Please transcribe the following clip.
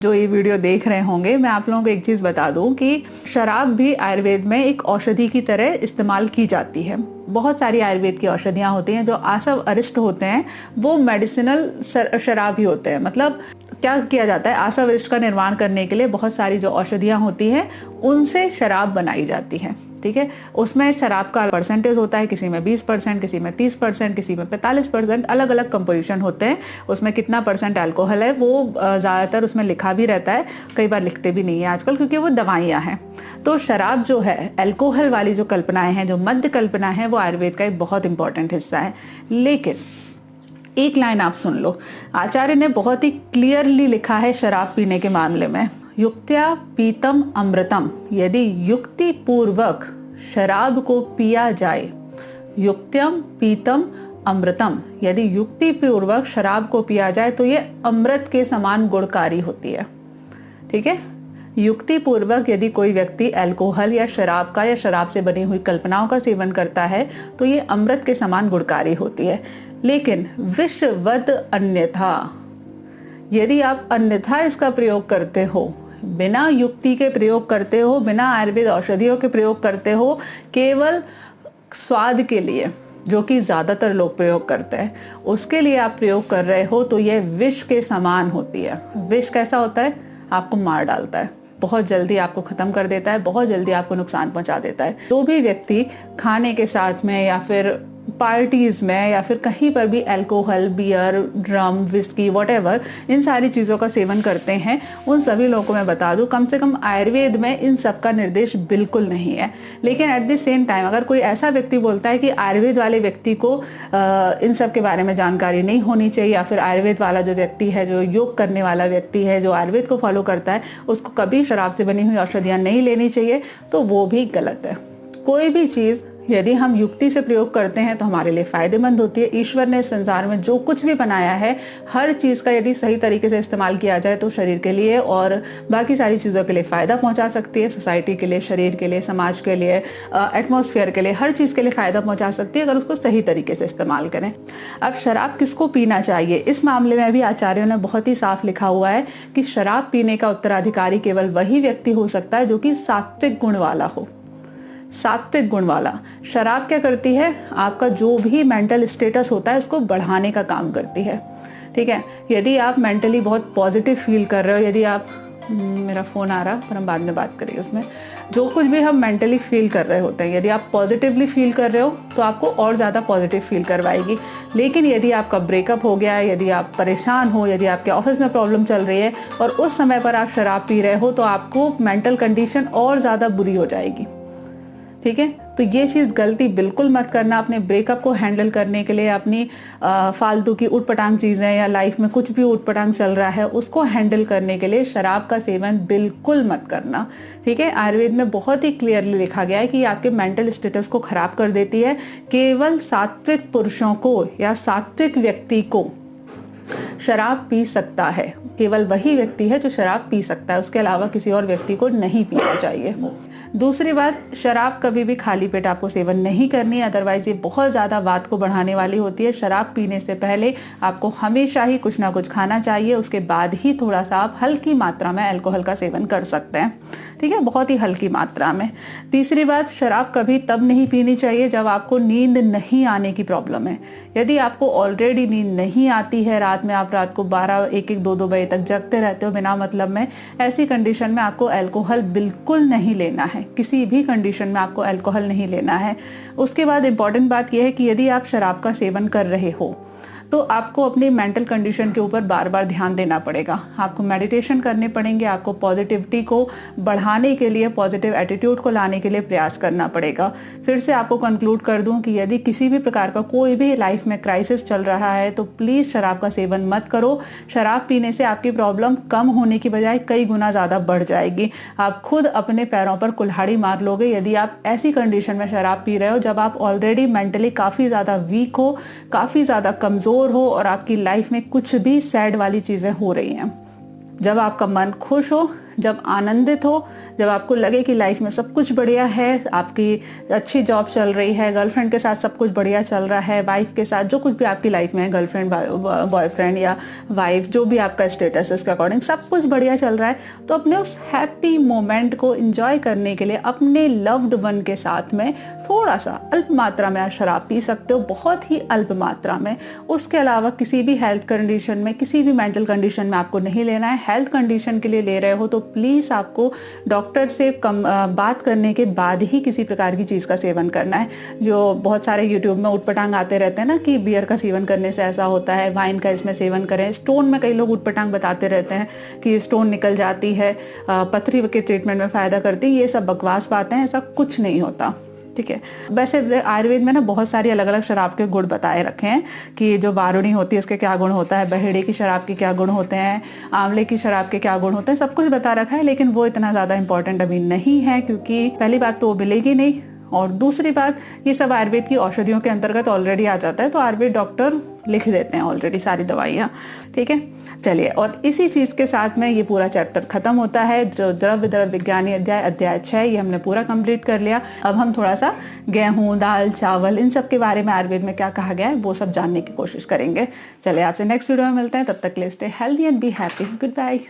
जो ये वीडियो देख रहे होंगे, मैं आप लोगों को एक चीज़ बता दूं कि शराब भी आयुर्वेद में एक औषधि की तरह इस्तेमाल की जाती है। बहुत सारी आयुर्वेद की औषधियाँ होती हैं। जो आसव अरिष्ट होते हैं वो मेडिसिनल शराब ही होते हैं। मतलब क्या किया जाता है, आसव अरिष्ट का निर्माण करने के लिए बहुत सारी जो औषधियाँ होती हैं उनसे शराब बनाई जाती है। ठीक है, उसमें शराब का परसेंटेज होता है, किसी में 20%, किसी में 30%, किसी में 45%, अलग अलग कंपोजिशन होते हैं। उसमें कितना परसेंट अल्कोहल है वो ज़्यादातर उसमें लिखा भी रहता है, कई बार लिखते भी नहीं है आजकल, क्योंकि वो दवाइयाँ हैं। तो शराब जो है, अल्कोहल वाली जो कल्पनाएं हैं, जो मद्य कल्पना है, वो आयुर्वेद का एक बहुत इंपॉर्टेंट हिस्सा है। लेकिन एक लाइन आप सुन लो, आचार्य ने बहुत ही क्लियरली लिखा है शराब पीने के मामले में, युक्त्या पीतम अमृतम, यदि युक्ति पूर्वक शराब को पिया जाए, युक्त्यम पीतम अमृतम, यदि युक्ति पूर्वक शराब को पिया जाए तो ये अमृत के समान गुणकारी होती है। ठीक है, युक्ति पूर्वक यदि कोई व्यक्ति अल्कोहल या शराब का या शराब से बनी हुई कल्पनाओं का सेवन करता है तो ये अमृत के समान गुणकारी होती है। लेकिन विषवद अन्यथा, यदि आप अन्यथा इसका प्रयोग करते हो, बिना युक्ति के प्रयोग करते हो, बिना आयुर्वेद औषधियों के प्रयोग करते हो, केवल स्वाद के लिए, जो कि ज्यादातर लोग प्रयोग करते हैं, उसके लिए आप प्रयोग कर रहे हो, तो यह विष के समान होती है। विष कैसा होता है? आपको मार डालता है, बहुत जल्दी आपको खत्म कर देता है, बहुत जल्दी आपको नुकसान पहुंचा देता है। जो भी व्यक्ति खाने के साथ में या फिर पार्टीज में या फिर कहीं पर भी alcohol, beer, rum, whisky, whatever, इन सारी चीज़ों का सेवन करते हैं, उन सभी लोगों को मैं बता दूं, कम से कम आयुर्वेद में इन सब का निर्देश बिल्कुल नहीं है। लेकिन एट द सेम टाइम अगर कोई ऐसा व्यक्ति बोलता है कि आयुर्वेद वाले व्यक्ति को इन सब के बारे में जानकारी नहीं होनी चाहिए, या फिर आयुर्वेद वाला जो व्यक्ति है, जो योग करने वाला व्यक्ति है, जो आयुर्वेद को फॉलो करता है, उसको कभी शराब से बनी हुई औषधियाँ नहीं लेनी चाहिए, तो वो भी गलत है। कोई भी चीज़ यदि हम युक्ति से प्रयोग करते हैं तो हमारे लिए फायदेमंद होती है। ईश्वर ने इस संसार में जो कुछ भी बनाया है, हर चीज़ का यदि सही तरीके से इस्तेमाल किया जाए तो शरीर के लिए और बाकी सारी चीज़ों के लिए फ़ायदा पहुंचा सकती है। सोसाइटी के लिए, शरीर के लिए, समाज के लिए, एटमॉस्फेयर के लिए, हर चीज़ के लिए फ़ायदा पहुंचा सकती है अगर उसको सही तरीके से इस्तेमाल करें। अब शराब किसको पीना चाहिए, इस मामले में भी आचार्यों ने बहुत ही साफ लिखा हुआ है कि शराब पीने का उत्तराधिकारी केवल वही व्यक्ति हो सकता है जो कि सात्विक गुण वाला हो। सात्विक गुण वाला। शराब क्या करती है? आपका जो भी मेंटल स्टेटस होता है उसको बढ़ाने का काम करती है। ठीक है, यदि आप मेंटली बहुत पॉजिटिव फील कर रहे हो, यदि आप, मेरा फ़ोन आ रहा पर हम बाद में बात करेंगे उसमें, जो कुछ भी हम मेंटली फील कर रहे होते हैं, यदि आप पॉजिटिवली फील कर रहे हो तो आपको और ज़्यादा पॉजिटिव फील करवाएगी। लेकिन यदि आपका ब्रेकअप हो गया है, यदि आप परेशान हो, यदि आपके ऑफिस में प्रॉब्लम चल रही है और उस समय पर आप शराब पी रहे हो, तो आपको मेंटल कंडीशन और ज़्यादा बुरी हो जाएगी। ठीक है, तो ये चीज़ गलती बिल्कुल मत करना। अपने ब्रेकअप को हैंडल करने के लिए, अपनी फालतू की उटपटांग चीज़ें या लाइफ में कुछ भी उटपटांग चल रहा है उसको हैंडल करने के लिए शराब का सेवन बिल्कुल मत करना। ठीक है, आयुर्वेद में बहुत ही क्लियरली लिखा गया है कि आपके मेंटल स्टेटस को खराब कर देती है। केवल सात्विक पुरुषों को या सात्विक व्यक्ति को शराब पी सकता है, केवल वही व्यक्ति है जो शराब पी सकता है, उसके अलावा किसी और व्यक्ति को नहीं पीना चाहिए। दूसरी बात, शराब कभी भी खाली पेट आपको सेवन नहीं करनी, अदरवाइज ये बहुत ज़्यादा वात को बढ़ाने वाली होती है। शराब पीने से पहले आपको हमेशा ही कुछ ना कुछ खाना चाहिए, उसके बाद ही थोड़ा सा आप हल्की मात्रा में अल्कोहल का सेवन कर सकते हैं। ठीक है, बहुत ही हल्की मात्रा में। तीसरी बात, शराब कभी तब नहीं पीनी चाहिए जब आपको नींद नहीं आने की प्रॉब्लम है। यदि आपको ऑलरेडी नींद नहीं आती है, रात में आप रात को 12, 1, 2 बजे तक जगते रहते हो बिना मतलब में, ऐसी कंडीशन में आपको अल्कोहल बिल्कुल नहीं लेना है। किसी भी कंडीशन में आपको अल्कोहल नहीं लेना है। उसके बाद इंपॉर्टेंट बात यह है कि यदि आप शराब का सेवन कर रहे हो तो आपको अपनी मेंटल कंडीशन के ऊपर बार बार ध्यान देना पड़ेगा। आपको मेडिटेशन करने पड़ेंगे, आपको पॉजिटिविटी को बढ़ाने के लिए, पॉजिटिव एटीट्यूड को लाने के लिए प्रयास करना पड़ेगा। फिर से आपको कंक्लूड कर दूं कि यदि किसी भी प्रकार का कोई भी लाइफ में क्राइसिस चल रहा है तो प्लीज़ शराब का सेवन मत करो। शराब पीने से आपकी प्रॉब्लम कम होने की बजाय कई गुना ज़्यादा बढ़ जाएगी। आप खुद अपने पैरों पर कुल्हाड़ी मार लोगे यदि आप ऐसी कंडीशन में शराब पी रहे हो जब आप ऑलरेडी मेंटली काफ़ी ज़्यादा वीक हो, काफ़ी ज़्यादा कमज़ोर हो और आपकी लाइफ में कुछ भी सैड वाली चीजें हो रही हैं। जब आपका मन खुश हो, जब आनंदित हो, जब आपको लगे कि लाइफ में सब कुछ बढ़िया है, आपकी अच्छी जॉब चल रही है, गर्लफ्रेंड के साथ सब कुछ बढ़िया चल रहा है, वाइफ के साथ जो कुछ भी आपकी लाइफ में है, गर्लफ्रेंड बॉयफ्रेंड या वाइफ, जो भी आपका स्टेटस है उसके अकॉर्डिंग सब कुछ बढ़िया चल रहा है, तो अपने उस हैप्पी मोमेंट को एंजॉय करने के लिए अपने लव्ड वन के साथ में थोड़ा सा अल्प मात्रा में आप शराब पी सकते हो, बहुत ही अल्प मात्रा में। उसके अलावा किसी भी हेल्थ कंडीशन में, किसी भी मेंटल कंडीशन में आपको नहीं लेना है। हेल्थ कंडीशन के लिए ले रहे हो तो प्लीज़ आपको डॉक्टर से बात करने के बाद ही किसी प्रकार की चीज़ का सेवन करना है। जो बहुत सारे यूट्यूब में उटपटांग आते रहते हैं ना कि बियर का सेवन करने से ऐसा होता है, वाइन का इसमें सेवन करें, स्टोन में कई लोग उटपटांग बताते रहते हैं कि स्टोन निकल जाती है, पथरी के ट्रीटमेंट में फ़ायदा करती है। ये सब बकवास बातें हैं, ऐसा कुछ नहीं होता, ठीक है। वैसे आयुर्वेद में ना बहुत सारी अलग अलग शराब के गुण बताए रखे हैं कि जो बारूणी होती है उसके क्या गुण होता है, बहेड़े की शराब के क्या गुण होते हैं, आंवले की शराब के क्या गुण होते हैं, सब कुछ बता रखा है। लेकिन वो इतना ज़्यादा इंपॉर्टेंट अभी नहीं है, क्योंकि पहली बात तो वो मिलेगी नहीं, और दूसरी बात ये सब आयुर्वेद की औषधियों के अंतर्गत ऑलरेडी आ जाता है, तो आयुर्वेद डॉक्टर लिख देते हैं ऑलरेडी सारी दवाइयाँ, ठीक है। चलिए, और इसी चीज़ के साथ में ये पूरा चैप्टर खत्म होता है। जो द्रव्य विज्ञानी अध्याय 6 ये हमने पूरा कंप्लीट कर लिया। अब हम थोड़ा सा गेहूँ, दाल, चावल, इन सब के बारे में आयुर्वेद में क्या कहा गया है वो सब जानने की कोशिश करेंगे। चलिए, आपसे नेक्स्ट वीडियो में मिलते हैं, तब तक के लिए stay healthy and be happy. Good bye.